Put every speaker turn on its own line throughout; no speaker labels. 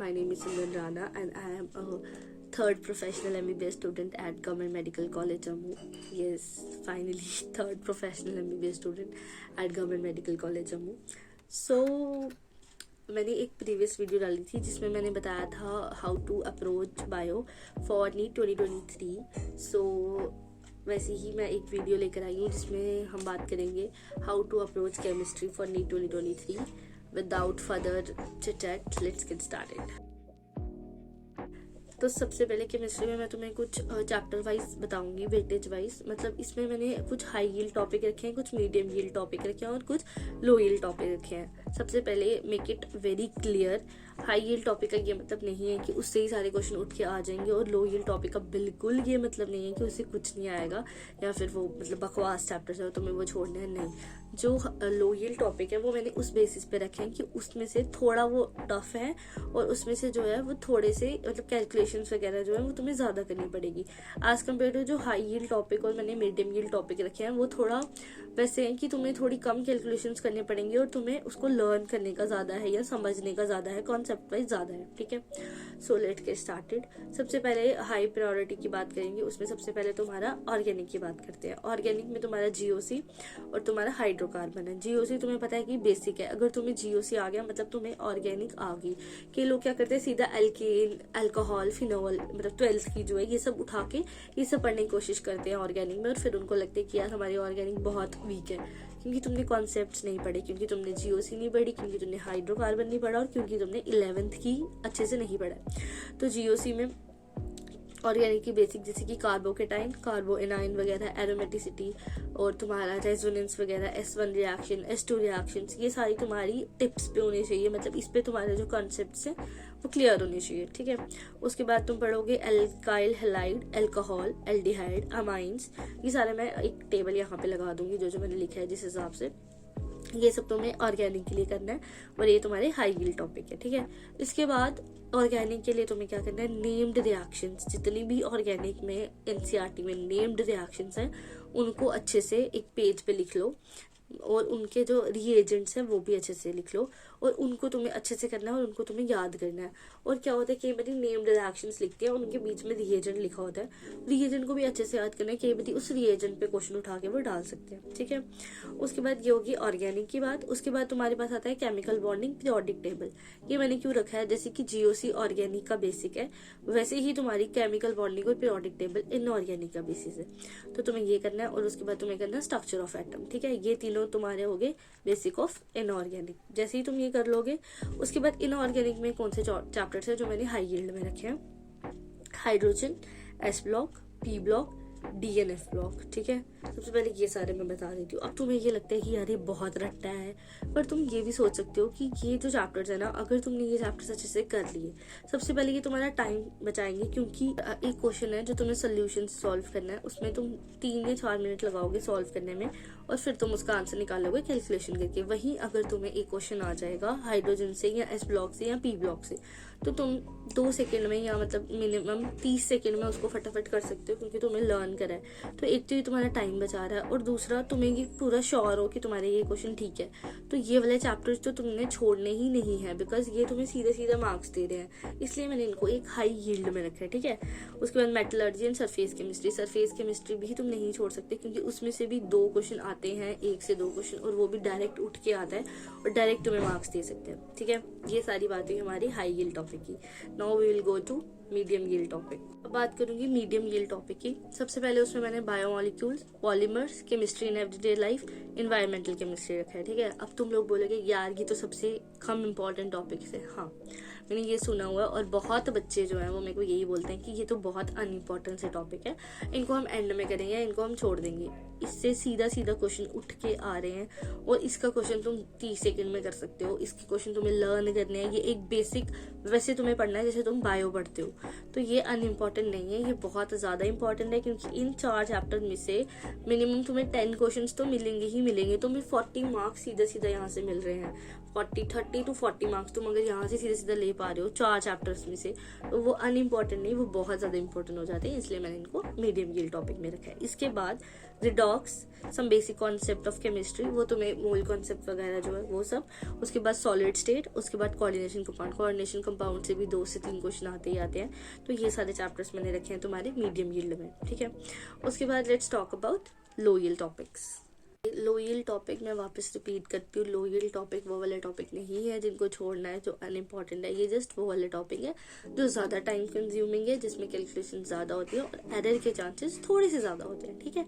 My name is Simran Rana and I am a third professional MBBS student at Government Medical College Jammu. Yes, finally third professional MBBS student at Government Medical College Jammu. So मैंने एक previous video डाली थी जिसमें मैंने बताया था how to approach bio for NEET 2023. So वैसे ही मैं एक वीडियो लेकर आई हूँ जिसमें हम बात करेंगे how to approach chemistry for NEET 2023. Without further chit chat let's get started. तो सबसे पहले केमिस्ट्री में मैं तुम्हें कुछ चैप्टर वाइज बताऊंगी, वेटेज वाइज. मतलब इसमें मैंने कुछ हाई यील्ड टॉपिक रखे हैं, कुछ मीडियम यील्ड टॉपिक रखे हैं और कुछ लो यील्ड टॉपिक रखे हैं. सबसे पहले make it very clear, high yield topic का ये मतलब नहीं है कि उससे ही सारे क्वेश्चन उठ के आ जाएंगे, और लो यील्ड टॉपिक का बिल्कुल ये मतलब नहीं है कि उससे कुछ नहीं आएगा या फिर वो मतलब बकवास चैप्टर्स है तुम्हें वो छोड़ना है. नहीं, जो लो यील्ड टॉपिक है वो मैंने उस बेसिस पे रखे हैं कि उसमें से थोड़ा वो टफ है और उसमें से जो है वो थोड़े से मतलब कैलकुलेशंस वगैरह जो है वो तुम्हें ज़्यादा करनी पड़ेगी एज कम्पेयर टू जो हाई यील्ड टॉपिक और मैंने मीडियम यील्ड टॉपिक रखे हैं वो थोड़ा वैसे हैं कि तुम्हें थोड़ी कम कैलकुलेशंस करने पड़ेंगे और तुम्हें उसको लर्न करने का ज़्यादा है या समझने का ज़्यादा है, कॉन्सेप्ट वाइज ज़्यादा है. ठीक है, सो लेट्स गेट स्टार्टेड. सबसे पहले हाई प्रायोरिटी की बात करेंगे. उसमें सबसे पहले तुम्हारा ऑर्गेनिक की बात करते हैं. ऑर्गेनिक में तुम्हारा GOC और तुम्हारा हाइड्रोकार्बन है. GOC तुम्हें पता है कि बेसिक है. अगर तुम्हें GOC आ गया मतलब तुम्हें ऑर्गेनिक आ गई. कि लोग क्या करते हैं सीधा एल्केन, अल्कोहल, फिनोल मतलब 12th की जो है ये सब उठा के ये सब पढ़ने की कोशिश करते हैं ऑर्गेनिक में, और फिर उनको लगता है कि यार हमारी ऑर्गेनिक बहुत वीक है क्योंकि तुमने कॉन्सेप्ट्स नहीं पढ़े, क्योंकि तुमने GOC नहीं पढ़ी, क्योंकि तुमने हाइड्रोकार्बन नहीं पढ़ा और क्योंकि तुमने 11th की अच्छे से नहीं पढ़ा. तो GOC में ऑर्गेनिक की बेसिक जैसे कि कार्बोकेटाइन, कार्बो एनाइन वगैरह, एरोमेटिसिटी और तुम्हारा रेजोनेंस वगैरह, S1 रिएक्शन, S2 रिएक्शंस, ये सारी तुम्हारी टिप्स पे होनी चाहिए. मतलब इस पे तुम्हारे जो कॉन्सेप्ट्स हैं वो क्लियर होने चाहिए. ठीक है, उसके बाद तुम पढ़ोगे alkyl halide, alcohol, aldehyde, amines. ये सारे मैं एक टेबल यहाँ पे लगा दूंगी जो जो मैंने लिखा है जिस हिसाब से. ये सब तुम्हें ऑर्गेनिक के लिए करना है और ये तुम्हारे हाई यील्ड टॉपिक है. ठीक है, इसके बाद ऑर्गेनिक के लिए तुम्हें क्या करना है, नेम्ड रिएक्शंस. जितनी भी ऑर्गेनिक में NCERT में नेम्ड रिएक्शंस हैं उनको अच्छे से एक पेज पे लिख लो और उनके जो रिएजेंट्स हैं वो भी अच्छे से लिख लो और उनको तुम्हें अच्छे से करना है और उनको तुम्हें याद करना है. और क्या होता है कई बार नेम्ड रिएक्शंस लिखते हैं उनके बीच में रिएजेंट लिखा होता है, रिएजेंट को भी अच्छे से याद करना है. कई बार उस रिएजेंट पे क्वेश्चन उठा के वो डाल सकते हैं. ठीक है, उसके बाद ये होगी ऑर्गेनिक की बात. उसके बाद तुम्हारे पास आता है केमिकल बॉन्डिंग, पीरियोडिक टेबल. ये मैंने क्यों रखा है, जैसे कि GOC ऑर्गेनिक का बेसिक है वैसे ही तुम्हारी केमिकल बॉन्डिंग और पीरियोडिक टेबल इनऑर्गेनिक का बेसिस है. तो तुम्हें ये करना है और उसके बाद तुम्हें करना है स्ट्रक्चर ऑफ एटम. ठीक है, ये तीनों तुम्हारे हो गए बेसिक ऑफ इनऑर्गेनिक. जैसे ही तुम ये कर लोगे उसके बाद इनऑर्गेनिक में कौन से चैप्टर्स है जो मैंने हाई यील्ड में रखे हैं, hydrogen, S block, P block, DNF block. ठीक है, सबसे पहले ये सारे मैं बता देती हूँ. अब तुम्हें ये लगता है कि यार ये बहुत रट्टा है, पर तुम ये भी सोच सकते हो कि ये जो चैप्टर्स है ना, अगर तुमने ये चैप्टर्स अच्छे से कर लिए, सबसे पहले ये तुम्हारा टाइम बचाएंगे. क्योंकि एक क्वेश्चन है जो तुम्हें सोल्यूशन सॉल्व करना है, उसमें तुम 3 या 4 मिनट लगाओगे सॉल्व करने में और फिर तुम उसका आंसर निकालोगे कैलकुलेशन करके. वहीं अगर तुम्हें एक क्वेश्चन आ जाएगा हाइड्रोजन से या S ब्लॉक से या P ब्लॉक से, तो तुम 2 सेकेंड में या मतलब मिनिमम 30 सेकेंड में उसको फटाफट कर सकते हो क्योंकि तुम्हें लर्न करा है. तो एक तो ये तुम्हारा टाइम बचा रहा है और दूसरा तुम्हें ये पूरा श्योर हो कि तुम्हारे ये क्वेश्चन ठीक है. तो ये वाले चैप्टर्स तो तुमने छोड़ने ही नहीं है बिकॉज ये तुम्हें सीधे सीधे मार्क्स दे रहे हैं, इसलिए मैंने इनको एक हाई यील्ड में रखा है. ठीक है, उसके बाद metallurgy and surface chemistry. Surface chemistry भी तुम नहीं छोड़ सकते क्योंकि उसमें से भी 2 क्वेश्चन आते हैं, 1 से 2 क्वेश्चन, और वो भी डायरेक्ट उठ के आता है और डायरेक्ट तुम्हें मार्क्स दे सकते हैं. ठीक है, ये सारी बातें हमारी हाई यील्ड टॉपिक की. Now we will go to medium yield topic. अब बात करूंगी मीडियम यील्ड टॉपिक की. सबसे पहले उसमें मैंने biomolecules, polymers, chemistry in everyday life, environmental chemistry रखा है. ठीक है, अब तुम लोग बोलोगे यार ये तो सबसे कम इम्पोर्टेंट टॉपिक्स है. हाँ, मैंने ये सुना हुआ है और बहुत बच्चे जो हैं वो मेरे को यही बोलते हैं कि ये तो बहुत अनइम्पोर्टेंट से टॉपिक है, इनको हम एंड में करेंगे, इनको हम छोड़ देंगे. इससे सीधा सीधा क्वेश्चन उठ के आ रहे हैं और इसका क्वेश्चन तुम 30 सेकंड में कर सकते हो. इसके क्वेश्चन तुम्हें लर्न करने हैं. ये एक बेसिक वैसे तुम्हें पढ़ना है जैसे तुम बायो पढ़ते हो. तो ये अनइम्पोर्टेंट नहीं है, ये बहुत ज़्यादा इंपॉर्टेंट है क्योंकि इन 4 चैप्टर में से मिनिमम तुम्हें 10 क्वेश्चन तो मिलेंगे ही मिलेंगे. तुम्हें 40 मार्क्स सीधा सीधा यहाँ से मिल रहे हैं. 30 to 40 मार्क्स तुम अगर यहाँ से सीधे सीधे ले पा रहे हो 4 चैप्टर्स में से, तो वो अनइम्पॉर्टेंट नहीं, वो बहुत ज़्यादा इंपॉर्टेंट हो जाते हैं, इसलिए मैंने इनको मीडियम यील्ड टॉपिक में रखा है। इसके बाद redox, some basic concept of chemistry, वो तुम्हें मोल कॉन्सेप्ट वगैरह जो है वो सब। उसके बाद सॉलिड स्टेट, उसके बाद कोऑर्डिनेशन कंपाउंड। कोऑर्डिनेशन कंपाउंड से भी 2 से 3 क्वेश्चन आते ही आते हैं, तो ये सारे चैप्टर्स मैंने रखे हैं तुम्हारे मीडियम यील्ड में, ठीक है। उसके बाद let's talk about low yield topics. Low yield topic मैं वापस रिपीट करती हूँ, लो यील्ड टॉपिक वो वाले टॉपिक नहीं है जिनको छोड़ना है, जो अनइम्पॉर्टेंट है। ये जस्ट वो वाले टॉपिक है जो ज़्यादा टाइम कंज्यूमिंग है, जिसमें कैलकुलेशन ज़्यादा होती है और एरर के चांसेस थोड़े से ज़्यादा होते हैं, ठीक है।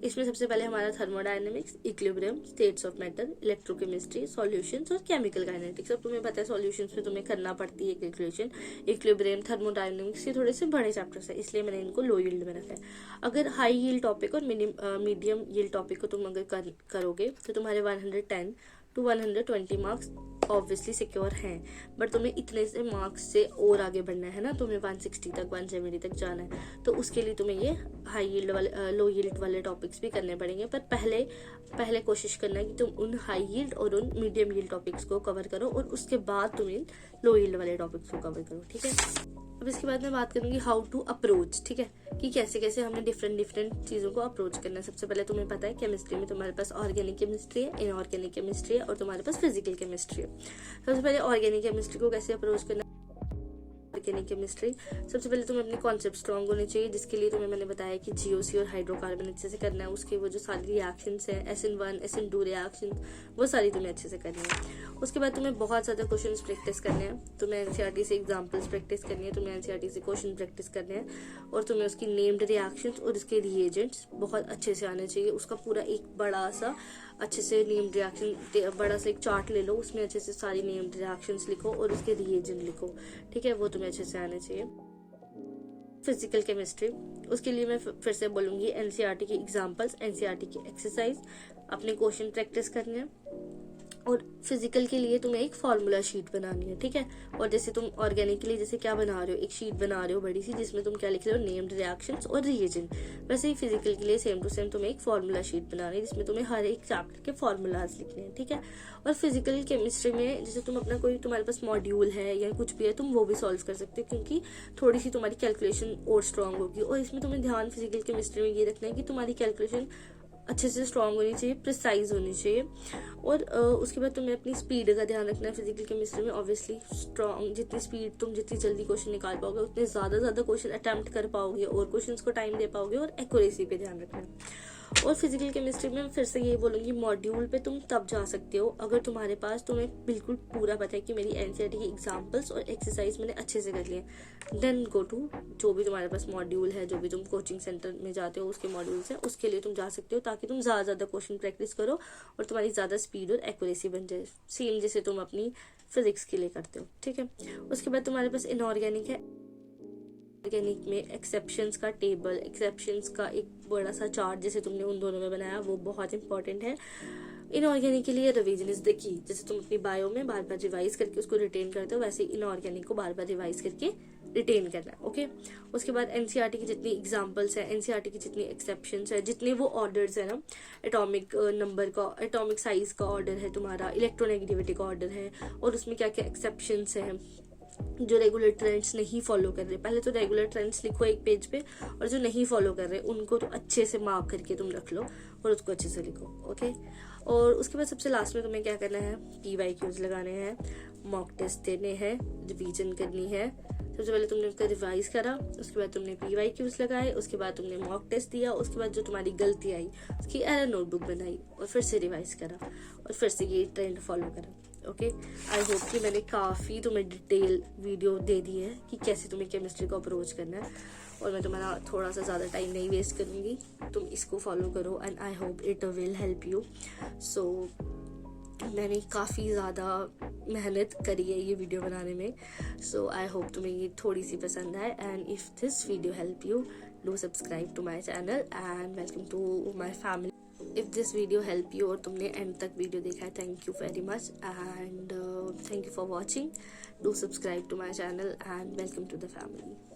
इसमें सबसे पहले हमारा thermodynamics, equilibrium, states of matter, electrochemistry, solutions और केमिकल काइनेटिक्स। अब तुम्हें पता है सॉल्यूशंस में तुम्हें करना पड़ती है कैलकुलेशन। इक्विलिब्रियम, थर्मोडायनेमिक्स ये थोड़े से बड़े चैप्टर्स है, इसलिए मैंने इनको लो यील्ड में रखा है। अगर हाई यील्ड टॉपिक और मीडियम यील्ड टॉपिक को तुम अगर करोगे तो तुम्हारे 110 to 120 मार्क्स ऑब्वियसली सिक्योर हैं, बट तुम्हें इतने से मार्क्स से और आगे बढ़ना है ना, तुम्हें 160 तक 170 तक जाना है, तो उसके लिए तुम्हें ये हाई यील्ड वाले लो यील्ड वाले टॉपिक्स भी करने पड़ेंगे। पर पहले कोशिश करना है कि तुम उन हाई यील्ड और उन मीडियम यील्ड टॉपिक्स को कवर करो और उसके बाद तुम इन लो यील्ड वाले टॉपिक्स को कवर करो, ठीक है। अब इसके बाद मैं बात करूंगी हाउ टू अप्रोच, ठीक है, कि कैसे कैसे हमें डिफरेंट चीज़ों को अप्रोच करना है। सबसे पहले तुम्हें पता है केमिस्ट्री में तुम्हारे पास ऑर्गेनिक केमिस्ट्री है, इनऑर्गेनिक केमिस्ट्री है और तुम्हारे पास फिजिकल केमिस्ट्री है। सबसे पहले ऑर्गेनिक केमिस्ट्री को कैसे अप्रोच करना है। ऑर्गेनिक केमिस्ट्री, सबसे पहले तुम्हें अपने कॉन्सेप्ट स्ट्रॉन्ग होने चाहिए, जिसके लिए तुम्हें मैंने बताया कि जीओसी और हाइड्रोकार्बन अच्छे से करना है। उसके वो जो सारी रिएक्शंस हैं, SN1 SN2 रिएक्शन, वो सारी तुम्हें अच्छे से करनी है। उसके बाद तुम्हें बहुत ज़्यादा क्वेश्चंस प्रैक्टिस करने हैं, तुम्हें एनसीईआरटी से एग्जांपल्स प्रैक्टिस करनी है, तुम्हें एनसीईआरटी से क्वेश्चन प्रैक्टिस करने हैं और तुम्हें उसकी नेम्ड रिएक्शंस और उसके रिएजेंट्स बहुत अच्छे से आने चाहिए। उसका पूरा एक बड़ा सा अच्छे से नेम्ड रिएक्शन, बड़ा सा एक चार्ट ले लो, उसमें अच्छे से सारी नेम्ड रिएक्शंस लिखो और उसके रिएजेंट लिखो, ठीक है, वो तुम्हें अच्छे से आने चाहिए। फिजिकल केमिस्ट्री, उसके लिए मैं फिर से बोलूंगी एनसीईआरटी की एग्जांपल्स, एनसीईआरटी की एक्सरसाइज, अपने क्वेश्चन प्रैक्टिस करने हैं। और फिजिकल के लिए तुम्हें एक फॉर्मूला शीट बनानी है, ठीक है। और जैसे तुम ऑर्गेनिक के लिए जैसे क्या बना रहे हो, एक शीट बना रहे हो बड़ी सी, जिसमें तुम क्या लिख रहे हो, नेम्ड रिएक्शंस और रिएजेंट, वैसे ही फिजिकल के लिए सेम टू सेम तुम्हें एक फॉर्मूला शीट बनानी है, जिसमें तुम्हें हर एक चैप्टर के फॉर्मूलाज लिखने हैं, ठीक है। और फिजिकल केमिस्ट्री में जैसे तुम अपना कोई तुम्हारे पास मॉड्यूल है या कुछ भी है, तुम वो भी सॉल्व कर सकते हो, क्योंकि थोड़ी सी तुम्हारी कैलकुलेशन और स्ट्रांग होगी। और इसमें तुम्हें ध्यान फिजिकल केमिस्ट्री में ये रखना है कि तुम्हारी कैलकुलेशन अच्छे से स्ट्रांग होनी चाहिए, प्रिसाइज होनी चाहिए। और उसके बाद तुम्हें अपनी स्पीड का ध्यान रखना है फिजिकल केमिस्ट्री में। ऑब्वियसली स्ट्रांग जितनी स्पीड तुम जितनी जल्दी क्वेश्चन निकाल पाओगे, उतने ज्यादा क्वेश्चन अटेम्प्ट कर पाओगे और क्वेश्चंस को टाइम दे पाओगे, और एक्यूरेसी पे ध्यान रखना है। और फिजिकल केमिस्ट्री में फिर से यही बोलूंगी, मॉड्यूल पे तुम तब जा सकते हो अगर तुम्हारे पास तुम्हें बिल्कुल पूरा पता है कि मेरी एनसीईआरटी की एग्जांपल्स और एक्सरसाइज मैंने अच्छे से कर लिए। देन गो टू जो भी तुम्हारे पास मॉड्यूल है, जो भी तुम कोचिंग सेंटर में जाते हो उसके मॉड्यूल्स हैं, उसके लिए तुम जा सकते हो, ताकि तुम ज्यादा क्वेश्चन प्रैक्टिस करो और तुम्हारी ज्यादा स्पीड और एक्यूरेसी बन जाए, सेम जैसे तुम अपनी फिजिक्स के लिए करते हो, ठीक है। उसके बाद तुम्हारे पास इनऑर्गेनिक है। ऑर्गेनिक में एक्सेप्शंस का टेबल, एक्सेप्शंस का एक बड़ा सा चार्ट जैसे तुमने उन दोनों में बनाया, वो बहुत इंपॉर्टेंट है। इनऑर्गेनिक के लिए रिवीजन इज द की, जैसे तुम अपनी बायो में बार बार रिवाइज करके उसको रिटेन करते हो, वैसे इनऑर्गेनिक को बार बार रिवाइज करके रिटेन करना है, ओके। उसके बाद एनसीईआरटी की जितनी एग्जांपल्स है, एनसीईआरटी की जितनी एक्सेप्शंस है, जितने वो ऑर्डर्स है ना, एटॉमिक नंबर का, एटॉमिक साइज का ऑर्डर है तुम्हारा, इलेक्ट्रोनेगेटिविटी का ऑर्डर है, और उसमें क्या क्या एक्सेप्शंस है, जो रेगुलर ट्रेंड्स नहीं फॉलो कर रहे, पहले तो रेगुलर ट्रेंड्स लिखो एक पेज पे, और जो नहीं फॉलो कर रहे उनको तो अच्छे से मार्क करके तुम रख लो और उसको अच्छे से लिखो, ओके। और उसके बाद सबसे लास्ट में तुम्हें क्या करना है, PYQs लगाने हैं, मॉक टेस्ट देने हैं, रिवीजन करनी है। सबसे पहले तुमने उसका रिवाइज करा, उसके बाद तुमने PYQs लगाए, उसके बाद तुमने मॉक टेस्ट दिया, उसके बाद जो तुम्हारी गलती आई उसकी एरर नोटबुक बनाई और फिर से रिवाइज करा और फिर से ये ट्रेंड फॉलो करा, ओके। आई होप कि मैंने काफ़ी तुम्हें डिटेल वीडियो दे दी है कि कैसे तुम्हें केमिस्ट्री को अप्रोच करना है, और मैं तुम्हारा थोड़ा सा ज़्यादा टाइम नहीं वेस्ट करूँगी, तुम इसको फॉलो करो and I hope it will help you. So मैंने काफ़ी ज़्यादा मेहनत करी है ये वीडियो बनाने में, सो आई होप तुम्हें ये थोड़ी सी पसंद आए, and if this video help you do subscribe to my channel and welcome to my family. If this video help you और तुमने एंड तक वीडियो देखा है, thank you very much and thank you for watching. Do subscribe to my channel and welcome to the family.